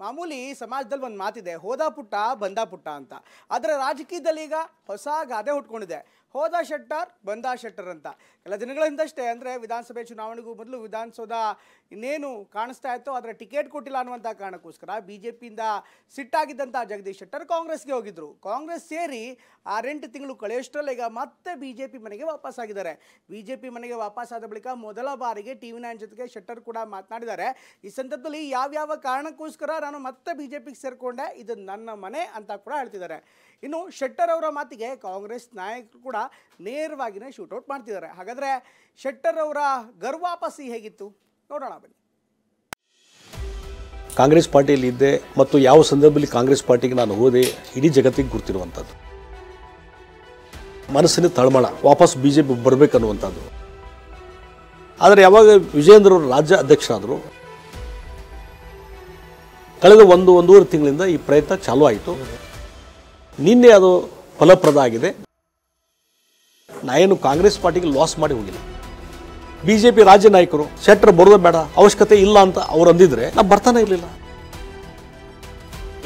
ಮಾಮೂಲಿ ಸಮಾಜದಲ್ಲಿ ಒಂದು ಮಾತಿದೆ, ಹೋದ ಪುಟ್ಟ ಬಂದ ಪುಟ್ಟ ಅಂತ. ಆದರೆ ರಾಜಕೀಯದಲ್ಲಿ ಈಗ ಹೊಸ ಗಾದೆ ಹುಟ್ಕೊಂಡಿದೆ, ಹೋದ ಶೆಟ್ಟರ್ ಬಂದ ಶೆಟ್ಟರ್ ಅಂತ. ಕೆಲ ದಿನಗಳ ಹಿಂದಷ್ಟೇ ಅಂದರೆ ವಿಧಾನಸಭೆ ಚುನಾವಣೆಗೂ ಮೊದಲು ವಿಧಾನಸೌಧ ಇನ್ನೇನು ಕಾಣಿಸ್ತಾ ಇತ್ತು, ಆದರೆ ಟಿಕೆಟ್ ಕೊಟ್ಟಿಲ್ಲ ಅನ್ನುವಂಥ ಕಾರಣಕ್ಕೋಸ್ಕರ ಬಿಜೆಪಿಯಿಂದ ಸಿಟ್ಟಾಗಿದ್ದಂಥ ಜಗದೀಶ್ ಶೆಟ್ಟರ್ ಕಾಂಗ್ರೆಸ್ಗೆ ಹೋಗಿದ್ದರು. ಕಾಂಗ್ರೆಸ್ ಸೇರಿ 6-8 ತಿಂಗಳು ಕಳೆಯಷ್ಟರಲ್ಲಿ ಈಗ ಮತ್ತೆ ಬಿಜೆಪಿ ಮನೆಗೆ ವಾಪಸ್ಸಾಗಿದ್ದಾರೆ. ಬಿಜೆಪಿ ಮನೆಗೆ ವಾಪಸ್ಸಾದ ಬಳಿಕ ಮೊದಲ ಬಾರಿಗೆ TV9 ಜೊತೆಗೆ ಶೆಟ್ಟರ್ ಕೂಡ ಮಾತನಾಡಿದ್ದಾರೆ. ಈ ಸಂದರ್ಭದಲ್ಲಿ ಯಾವ್ಯಾವ ಕಾರಣಕ್ಕೋಸ್ಕರ ನಾನು ಮತ್ತೆ ಬಿಜೆಪಿಗೆ ಸೇರಿಕೊಂಡೆ, ಇದು ನನ್ನ ಮನೆ ಅಂತ ಕೂಡ ಹೇಳ್ತಿದ್ದಾರೆ. ಇನ್ನು ಶೆಟ್ಟರ್ ಅವರ ಮಾತಿಗೆ ಕಾಂಗ್ರೆಸ್ ನಾಯಕರು ಕೂಡ ನೇರವಾಗಿಯೇ ಶೂಟೌಟ್ ಮಾಡ್ತಿದ್ದಾರೆ. ಹಾಗಾದರೆ ಶೆಟ್ಟರ್ ಅವರ ಗರ್ವಾಪಸಿ ಹೇಗಿತ್ತು ನೋಡೋಣ ಬನ್ನಿ. ಕಾಂಗ್ರೆಸ್ ಪಾರ್ಟಿಯಲ್ಲಿ ಇದ್ದೆ ಮತ್ತು ಯಾವ ಸಂದರ್ಭದಲ್ಲಿ ಕಾಂಗ್ರೆಸ್ ಪಾರ್ಟಿಗೆ ನಾನು ಹೋದೆ ಇಡೀ ಜಗತ್ತಿಗೆ ಗುರ್ತಿರುವಂಥದ್ದು. ಮನಸ್ಸಿನ ತಳಮಳ, ವಾಪಸ್ ಬಿಜೆಪಿ ಬರಬೇಕನ್ನುವಂಥದ್ದು. ಆದರೆ ಯಾವಾಗ ವಿಜಯೇಂದ್ರ ಅವರು ರಾಜ್ಯ ಅಧ್ಯಕ್ಷರಾದರು, ಕಳೆದ ಒಂದೂವರೆ ತಿಂಗಳಿಂದ ಈ ಪ್ರಯತ್ನ ಚಾಲೂ ಆಯಿತು. ನಿನ್ನೆ ಅದು ಫಲಪ್ರದ ಆಗಿದೆ. ನಾನೇನು ಕಾಂಗ್ರೆಸ್ ಪಾರ್ಟಿಗೆ ಲಾಸ್ ಮಾಡಿ ಹೋಗಿಲ್ಲ. ಬಿಜೆಪಿ ರಾಜ್ಯ ನಾಯಕರು ಶೆಟ್ಟರ್ ಬರೋದು ಬೇಡ, ಅವಶ್ಯಕತೆ ಇಲ್ಲ ಅಂತ ಅವರು ಅಂದಿದ್ರೆ ನಾವು ಬರ್ತಾನೆ ಇರಲಿಲ್ಲ.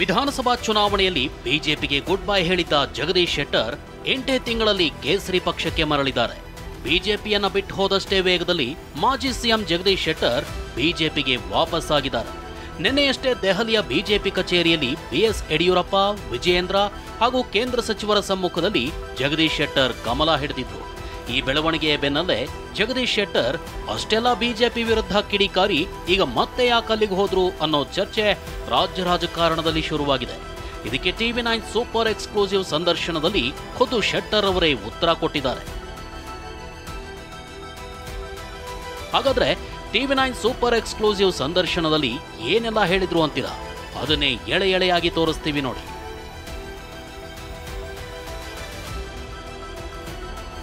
ವಿಧಾನಸಭಾ ಚುನಾವಣೆಯಲ್ಲಿ ಬಿಜೆಪಿಗೆ ಗುಡ್ ಬೈ ಹೇಳಿದ್ದ ಜಗದೀಶ್ ಶೆಟ್ಟರ್ 8 ತಿಂಗಳಲ್ಲಿ ಕೇಸರಿ ಪಕ್ಷಕ್ಕೆ ಮರಳಿದ್ದಾರೆ. ಬಿಜೆಪಿಯನ್ನ ಬಿಟ್ಟು ಹೋದಷ್ಟೇ ವೇಗದಲ್ಲಿ ಮಾಜಿ ಸಿಎಂ ಜಗದೀಶ್ ಶೆಟ್ಟರ್ ಬಿಜೆಪಿಗೆ ವಾಪಸ್ ಆಗಿದ್ದಾರೆ. ನಿನ್ನೆಯಷ್ಟೇ ದೆಹಲಿಯ ಬಿಜೆಪಿ ಕಚೇರಿಯಲ್ಲಿ BS ಯಡಿಯೂರಪ್ಪ, ವಿಜಯೇಂದ್ರ ಹಾಗೂ ಕೇಂದ್ರ ಸಚಿವರ ಸಮ್ಮುಖದಲ್ಲಿ ಜಗದೀಶ್ ಶೆಟ್ಟರ್ ಕಮಲ ಹಿಡಿದಿದ್ರು. ಈ ಬೆಳವಣಿಗೆಯ ಬೆನ್ನಲ್ಲೇ ಜಗದೀಶ್ ಶೆಟ್ಟರ್ ಅಷ್ಟೆಲ್ಲ ಬಿಜೆಪಿ ವಿರುದ್ಧ ಕಿಡಿಕಾರಿ ಈಗ ಮತ್ತೆ ಯಾಕೆ ಅಲ್ಲಿಗೆ ಹೋದ್ರು ಅನ್ನೋ ಚರ್ಚೆ ರಾಜ್ಯ ರಾಜಕಾರಣದಲ್ಲಿ ಶುರುವಾಗಿದೆ. ಇದಕ್ಕೆ TV9 ಸೂಪರ್ ಎಕ್ಸ್ಕ್ಲೂಸಿವ್ ಸಂದರ್ಶನದಲ್ಲಿ ಖುದ್ದು ಶೆಟ್ಟರ್ ಅವರೇ ಉತ್ತರ ಕೊಟ್ಟಿದ್ದಾರೆ. ಹಾಗಾದ್ರೆ TV9 ಸೂಪರ್ ಎಕ್ಸ್ಕ್ಲೂಸಿವ್ ಸಂದರ್ಶನದಲ್ಲಿ ಏನೆಲ್ಲ ಹೇಳಿದ್ರು ಅಂತೀರಾ? ಅದನ್ನೇ ಎಳೆ ಎಳೆಯಾಗಿ ತೋರಿಸ್ತೀವಿ ನೋಡಿ.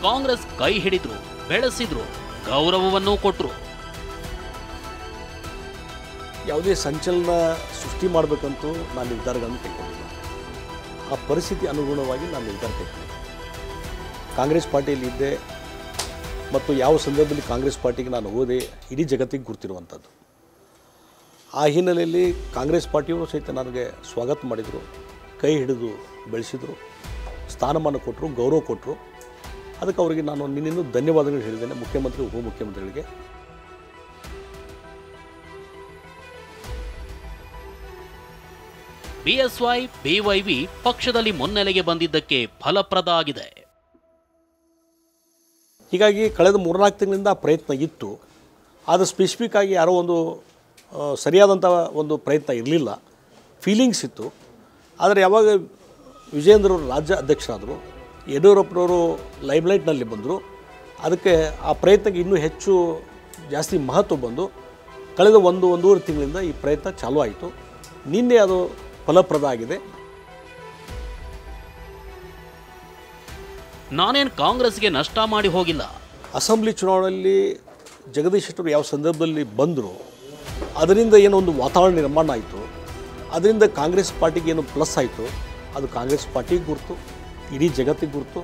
ಕಾಂಗ್ರೆಸ್ ಕೈ ಹಿಡಿದ್ರು, ಬೆಳೆಸಿದ್ರು, ಗೌರವವನ್ನೂ ಕೊಟ್ರು. ಯಾವುದೇ ಸಂಚಲನ ಸೃಷ್ಟಿ ಮಾಡಬೇಕಂತೂ ನಾನು ನಿರ್ಧಾರಗಳನ್ನು ಕೈಗೊಂಡಿಲ್ಲ. ಆ ಪರಿಸ್ಥಿತಿ ಅನುಗುಣವಾಗಿ ನಾನು ನಿರ್ಧಾರ ಕೈಗೊಂಡಿದ್ದೆ. ಕಾಂಗ್ರೆಸ್ ಪಾರ್ಟಿಯಲ್ಲಿ ಇದ್ದೆ ಮತ್ತು ಯಾವ ಸಂದರ್ಭದಲ್ಲಿ ಕಾಂಗ್ರೆಸ್ ಪಾರ್ಟಿಗೆ ನಾನು ಹೋದೆ ಇಡೀ ಜಗತ್ತಿಗೆ ಗುರ್ತಿರುವಂಥದ್ದು. ಆ ಹಿನ್ನೆಲೆಯಲ್ಲಿ ಕಾಂಗ್ರೆಸ್ ಪಾರ್ಟಿಯವರು ಸಹಿತ ನನಗೆ ಸ್ವಾಗತ ಮಾಡಿದರು, ಕೈ ಹಿಡಿದು ಬೆಳೆಸಿದರು, ಸ್ಥಾನಮಾನ ಕೊಟ್ಟರು, ಗೌರವ ಕೊಟ್ಟರು. ಅದಕ್ಕೆ ಅವರಿಗೆ ನಾನು ನಿನ್ನಿಂದ ಧನ್ಯವಾದಗಳು ಹೇಳಿದ್ದೇನೆ, ಮುಖ್ಯಮಂತ್ರಿ, ಉಪಮುಖ್ಯಮಂತ್ರಿಗಳಿಗೆ. BSY, BYV ಪಕ್ಷದಲ್ಲಿ ಮುನ್ನೆಲೆಗೆ ಬಂದಿದ್ದಕ್ಕೆ ಫಲಪ್ರದ ಆಗಿದೆ. ಹೀಗಾಗಿ ಕಳೆದ 3-4 ತಿಂಗಳಿಂದ ಆ ಪ್ರಯತ್ನ ಇತ್ತು. ಆದರೆ ಸ್ಪೆಸಿಫಿಕ್ ಆಗಿ ಯಾರೋ ಒಂದು ಸರಿಯಾದಂಥ ಒಂದು ಪ್ರಯತ್ನ ಇರಲಿಲ್ಲ, ಫೀಲಿಂಗ್ಸ್ ಇತ್ತು. ಆದರೆ ಯಾವಾಗ ವಿಜಯೇಂದ್ರ ಅವರು ರಾಜ್ಯ ಅಧ್ಯಕ್ಷರಾದರು, ಯಡಿಯೂರಪ್ಪನವರು ಲೈಮ್ಲೈಟ್ನಲ್ಲಿ ಬಂದರು, ಅದಕ್ಕೆ ಆ ಪ್ರಯತ್ನಕ್ಕೆ ಇನ್ನೂ ಹೆಚ್ಚು ಜಾಸ್ತಿ ಮಹತ್ವ ಬಂದು ಕಳೆದ ಒಂದೂವರೆ ತಿಂಗಳಿಂದ ಈ ಪ್ರಯತ್ನ ಚಾಲೂ ಆಯಿತು. ನಿನ್ನೆ ಅದು ಫಲಪ್ರದ ಆಗಿದೆ. ನಾನೇನು ಕಾಂಗ್ರೆಸ್ಗೆ ನಷ್ಟ ಮಾಡಿ ಹೋಗಿಲ್ಲ. ಅಸೆಂಬ್ಲಿ ಚುನಾವಣೆಯಲ್ಲಿ ಜಗದೀಶ್ ಶೆಟ್ಟರ್ ಯಾವ ಸಂದರ್ಭದಲ್ಲಿ ಬಂದರು, ಅದರಿಂದ ಏನೋ ಒಂದು ವಾತಾವರಣ ನಿರ್ಮಾಣ ಆಯಿತು. ಅದರಿಂದ ಕಾಂಗ್ರೆಸ್ ಪಾರ್ಟಿಗೆ ಏನು ಪ್ಲಸ್ ಆಯಿತು, ಅದು ಕಾಂಗ್ರೆಸ್ ಪಾರ್ಟಿಗೆ ಗುರುತು, ಇಡೀ ಜಗತ್ತಿಗೆ ಗುರುತು.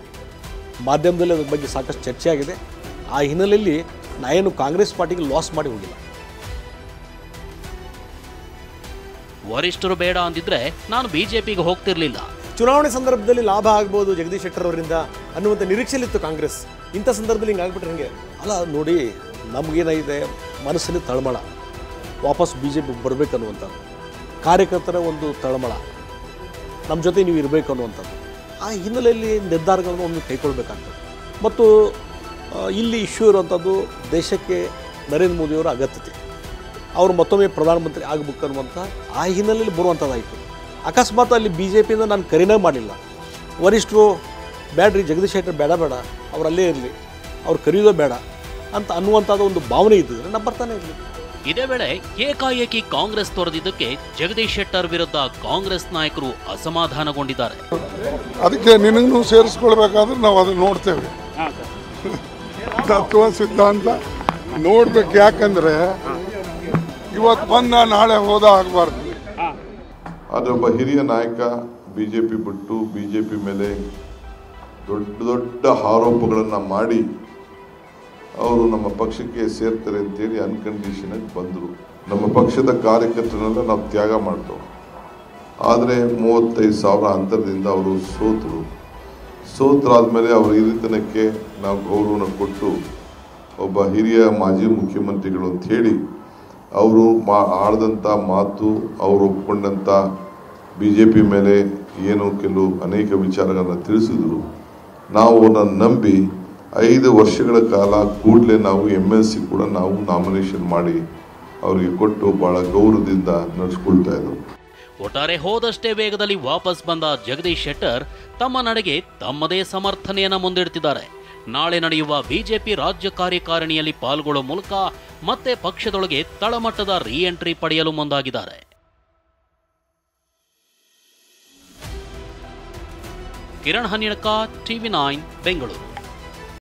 ಮಾಧ್ಯಮದಲ್ಲಿ ಅದ್ರ ಬಗ್ಗೆ ಸಾಕಷ್ಟು ಚರ್ಚೆ ಆಗಿದೆ. ಆ ಹಿನ್ನೆಲೆಯಲ್ಲಿ ನಾನೇನು ಕಾಂಗ್ರೆಸ್ ಪಾರ್ಟಿಗೆ ಲಾಸ್ ಮಾಡಿ ಹೋಗಿಲ್ಲ. ವರಿಷ್ಠರು ಬೇಡ ಅಂದಿದ್ರೆ ನಾನು ಬಿಜೆಪಿಗೆ ಹೋಗ್ತಿರ್ಲಿಲ್ಲ. ಚುನಾವಣೆ ಸಂದರ್ಭದಲ್ಲಿ ಲಾಭ ಆಗ್ಬೋದು ಜಗದೀಶ್ ಶೆಟ್ಟರ್ ಅವರಿಂದ ಅನ್ನುವಂಥ ನಿರೀಕ್ಷೆಯಲ್ಲಿತ್ತು ಕಾಂಗ್ರೆಸ್. ಇಂಥ ಸಂದರ್ಭದಲ್ಲಿ ಹಿಂಗೆ ಆಗ್ಬಿಟ್ರೆ ಹೇಗೆ? ಅಲ್ಲ ನೋಡಿ, ನಮಗೇನಾಗಿದೆ, ಮನಸ್ಸಿನ ತಳಮಳ, ವಾಪಸ್ ಬಿಜೆಪಿ ಬರಬೇಕನ್ನುವಂಥದ್ದು, ಕಾರ್ಯಕರ್ತರ ಒಂದು ತಳಮಳ, ನಮ್ಮ ಜೊತೆ ನೀವು ಇರಬೇಕು ಅನ್ನುವಂಥದ್ದು. ಆ ಹಿನ್ನೆಲೆಯಲ್ಲಿ ನಿರ್ಧಾರಗಳನ್ನು ಒಮ್ಮೆ ಕೈಗೊಳ್ಳಬೇಕಾಗ್ತದೆ. ಮತ್ತು ಇಲ್ಲಿ ಇಶ್ಯೂ ಇರುವಂಥದ್ದು ದೇಶಕ್ಕೆ ನರೇಂದ್ರ ಮೋದಿಯವರ ಅಗತ್ಯತೆ, ಅವರು ಮತ್ತೊಮ್ಮೆ ಪ್ರಧಾನಮಂತ್ರಿ ಆಗಬೇಕು ಅನ್ನುವಂಥ ಆ ಹಿನ್ನೆಲೆಯಲ್ಲಿ ಬರುವಂಥದ್ದಾಯಿತು. ಅಕಸ್ಮಾತ್ ಅಲ್ಲಿ BJPಯಿಂದ ನಾನು ಕರೆನೇ ಮಾಡಲಿಲ್ಲ, ವರಿಷ್ಠರು ಬೇಡ್ರಿ ಜಗದೀಶ್ ಶೆಟ್ಟರ್ ಬೇಡ ಅವ್ರು ಅಲ್ಲೇ ಇರಲಿ, ಅವ್ರು ಕರೆಯೋದೇ ಬೇಡ ಅಂತ ಅನ್ನುವಂಥದ್ದು ಒಂದು ಭಾವನೆ ಇದ್ದಿದ್ರೆ ನಾನು ಬರ್ತಾನೆ ಇರಲಿ. ಇದೇ ವೇಳೆ ಏಕಾಏಕಿ ಕಾಂಗ್ರೆಸ್ ತೊರೆದಿದ್ದಕ್ಕೆ ಜಗದೀಶ್ ಶೆಟ್ಟರ್ ವಿರುದ್ಧ ಕಾಂಗ್ರೆಸ್ ನಾಯಕರು ಅಸಮಾಧಾನಗೊಂಡಿದ್ದಾರೆ. ಅದಕ್ಕೆ ನಿನಗೂ ಸೇರಿಸ್ಕೊಳ್ಬೇಕಾದ್ರೆ ನಾವು ಅದನ್ನು ನೋಡ್ತೇವೆ. ತತ್ವ ಸಿದ್ಧಾಂತ ನೋಡ್ಬೇಕು. ಯಾಕಂದ್ರೆ ಇವತ್ತು ಬಂದ ನಾಳೆ ಹೋದ ಆಗಬಾರ್ದು. ಅದೊಬ್ಬ ಹಿರಿಯ ನಾಯಕ ಬಿಜೆಪಿ ಬಿಟ್ಟು ಬಿಜೆಪಿ ಮೇಲೆ ದೊಡ್ಡ ಆರೋಪಗಳನ್ನು ಮಾಡಿ ಅವರು ನಮ್ಮ ಪಕ್ಷಕ್ಕೆ ಸೇರ್ತಾರೆ ಅಂತೇಳಿ ಅನ್ಕಂಡೀಷನ್ ಆಗಿ ಬಂದರು. ನಮ್ಮ ಪಕ್ಷದ ಕಾರ್ಯಕರ್ತರನ್ನೆಲ್ಲ ನಾವು ತ್ಯಾಗ ಮಾಡ್ತೇವೆ. ಆದರೆ 35,000 ಅಂತರದಿಂದ ಅವರು ಸೋತರಾದ್ಮೇಲೆ ಅವರ ಹಿರಿತನಕ್ಕೆ ನಾವು ಗೌರವನ ಕೊಟ್ಟು ಒಬ್ಬ ಹಿರಿಯ ಮಾಜಿ ಮುಖ್ಯಮಂತ್ರಿಗಳು ಅಂತ ಹೇಳಿ ಅವರು ಆಡಿದಂಥ ಮಾತು, ಅವರು ಒಪ್ಕೊಂಡಂಥ BJP ಮೇಲೆ ಏನು ಅನೇಕ ವಿಚಾರಗಳನ್ನು ತಿಳಿಸಿದ್ರು. ನಾವು ಅವರನ್ನು ನಂಬಿ 5 ವರ್ಷಗಳ ಕಾಲ ಕೂಡಲೇ ನಾವು MLC ಕೂಡ ನಾವು ನಾಮಿನೇಷನ್ ಮಾಡಿ ಅವರಿಗೆ ಕೊಟ್ಟು ಬಹಳ ಗೌರವದಿಂದ ನಡೆಸ್ಕೊಳ್ತಾ ಇದ್ರು. ಒಟ್ಟಾರೆ ಹೋದಷ್ಟೇ ವೇಗದಲ್ಲಿ ವಾಪಸ್ ಬಂದ ಜಗದೀಶ್ ಶೆಟ್ಟರ್ ತಮ್ಮ ನಡೆಗೆ ತಮ್ಮದೇ ಸಮರ್ಥನೆಯನ್ನ ಮುಂದಿಡ್ತಿದ್ದಾರೆ. ನಾಳೆ ನಡೆಯುವ ಬಿಜೆಪಿ ರಾಜ್ಯ ಕಾರ್ಯಕಾರಿಣಿಯಲ್ಲಿ ಪಾಲ್ಗೊಳ್ಳುವ ಮೂಲಕ ಮತ್ತೆ ಪಕ್ಷದೊಳಗೆ ತಳಮಟ್ಟದ ರೀಎಂಟ್ರಿ ಪಡೆಯಲು ಮುಂದಾಗಿದ್ದಾರೆ. ಕಿರಣ್ ಹನ್ನಿಣಕ, TV9 ಬೆಂಗಳೂರು.